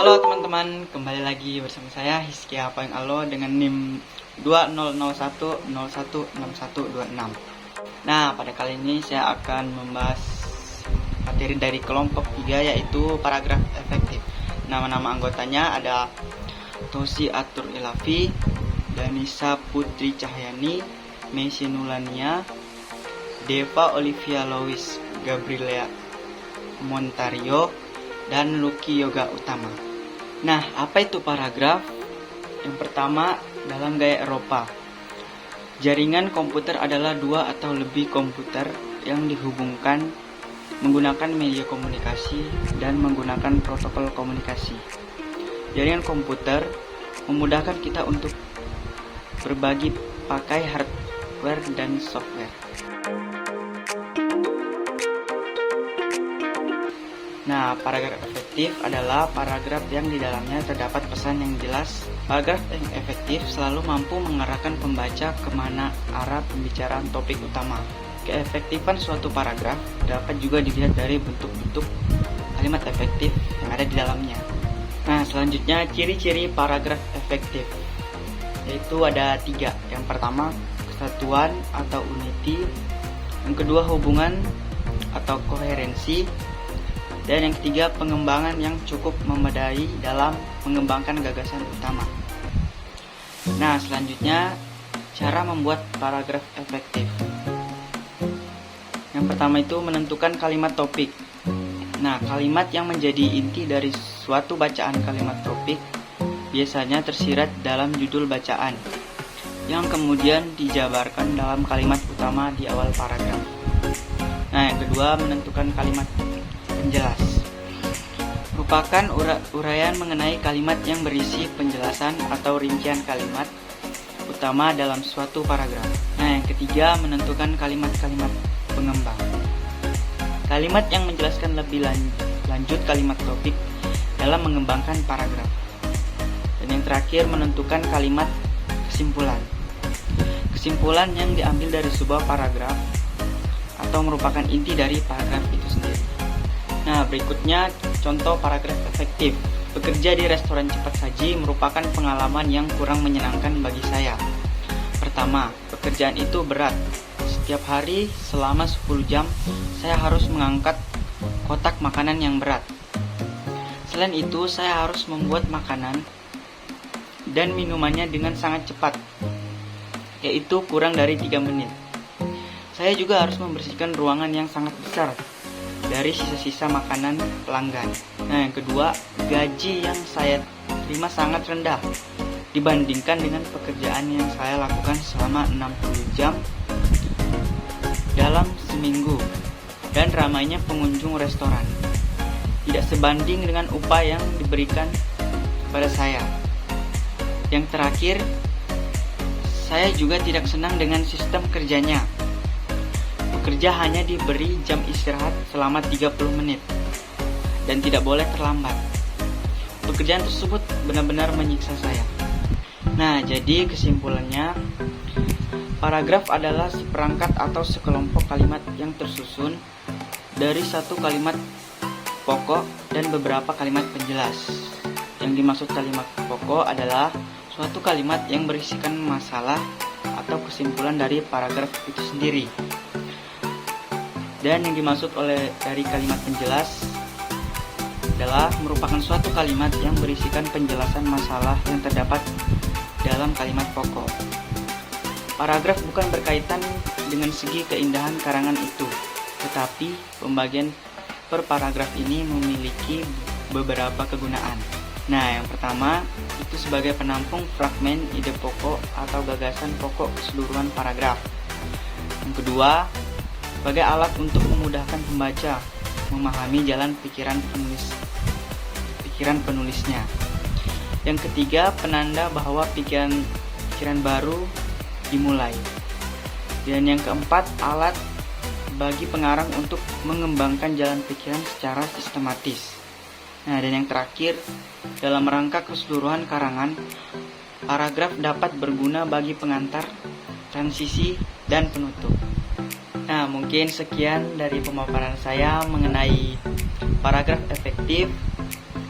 Halo teman-teman, kembali lagi bersama saya Hizky Apaing Alo dengan NIM 2001016126. Nah, pada kali ini saya akan membahas materi dari kelompok 3, yaitu paragraf efektif. Nama-nama anggotanya ada Tosi Atur Ilafi, Danisa Putri Cahyani, Messi Nulania, Deva Olivia Lois Gabriela Montario, dan Lucky Yoga Utama. Nah, apa itu paragraf? Yang pertama, dalam gaya Eropa, jaringan komputer adalah dua atau lebih komputer yang dihubungkan menggunakan media komunikasi dan menggunakan protokol komunikasi. Jaringan komputer memudahkan kita untuk berbagi pakai hardware dan software. Nah, paragraf efektif adalah paragraf yang di dalamnya terdapat pesan yang jelas. Paragraf yang efektif selalu mampu mengarahkan pembaca kemana arah pembicaraan topik utama. Keefektifan suatu paragraf dapat juga dilihat dari bentuk-bentuk kalimat efektif yang ada di dalamnya. Nah, selanjutnya ciri-ciri paragraf efektif, yaitu ada 3. Yang pertama, kesatuan atau unity. Yang kedua, hubungan atau koherensi. Dan yang ketiga, pengembangan yang cukup memadai dalam mengembangkan gagasan utama. Nah, selanjutnya cara membuat paragraf efektif. Yang pertama itu menentukan kalimat topik. Nah, kalimat yang menjadi inti dari suatu bacaan kalimat topik biasanya tersirat dalam judul bacaan, yang kemudian dijabarkan dalam kalimat utama di awal paragraf. Nah, yang kedua, menentukan kalimat penjelas. Merupakan uraian mengenai kalimat yang berisi penjelasan atau rincian kalimat utama dalam suatu paragraf. Nah, yang ketiga, menentukan kalimat-kalimat pengembang. Kalimat yang menjelaskan lebih lanjut kalimat topik dalam mengembangkan paragraf. Dan yang terakhir, menentukan kalimat kesimpulan. Kesimpulan yang diambil dari sebuah paragraf atau merupakan inti dari paragraf itu sendiri. Nah, berikutnya contoh paragraf efektif. Bekerja di restoran cepat saji merupakan pengalaman yang kurang menyenangkan bagi saya. Pertama, pekerjaan itu berat. Setiap hari selama 10 jam saya harus mengangkat kotak makanan yang berat. Selain itu, saya harus membuat makanan dan minumannya dengan sangat cepat, yaitu kurang dari 3 menit. Saya juga harus membersihkan ruangan yang sangat besar dari sisa-sisa makanan pelanggan. Nah, yang kedua, gaji yang saya terima sangat rendah dibandingkan dengan pekerjaan yang saya lakukan selama 60 jam dalam seminggu, dan ramainya pengunjung restoran tidak sebanding dengan upah yang diberikan kepada saya. Yang terakhir, saya juga tidak senang dengan sistem kerjanya. Bekerja hanya diberi jam istirahat selama 30 menit dan tidak boleh terlambat. Pekerjaan tersebut benar-benar menyiksa saya. Nah, jadi kesimpulannya, paragraf adalah seperangkat atau sekelompok kalimat yang tersusun dari satu kalimat pokok dan beberapa kalimat penjelas. Yang dimaksud kalimat pokok adalah suatu kalimat yang berisikan masalah atau kesimpulan dari paragraf itu sendiri. Dan yang dimaksud dari kalimat penjelas adalah merupakan suatu kalimat yang berisikan penjelasan masalah yang terdapat dalam kalimat pokok. Paragraf bukan berkaitan dengan segi keindahan karangan itu, tetapi pembagian per paragraf ini memiliki beberapa kegunaan. Nah, yang pertama itu sebagai penampung fragmen ide pokok atau gagasan pokok keseluruhan paragraf. Yang kedua, sebagai alat untuk memudahkan pembaca memahami jalan pikiran penulisnya. Yang ketiga, penanda bahwa pikiran baru dimulai. Dan yang keempat, alat bagi pengarang untuk mengembangkan jalan pikiran secara sistematis. Nah, dan yang terakhir, dalam rangka keseluruhan karangan, paragraf dapat berguna bagi pengantar, transisi, dan penutup. Nah, mungkin sekian dari pemaparan saya mengenai paragraf efektif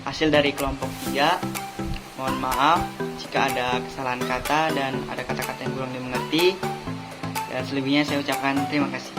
hasil dari kelompok 3. 3. Mohon maaf jika ada kesalahan kata dan ada kata-kata yang kurang dimengerti. Dan selebihnya saya ucapkan terima kasih.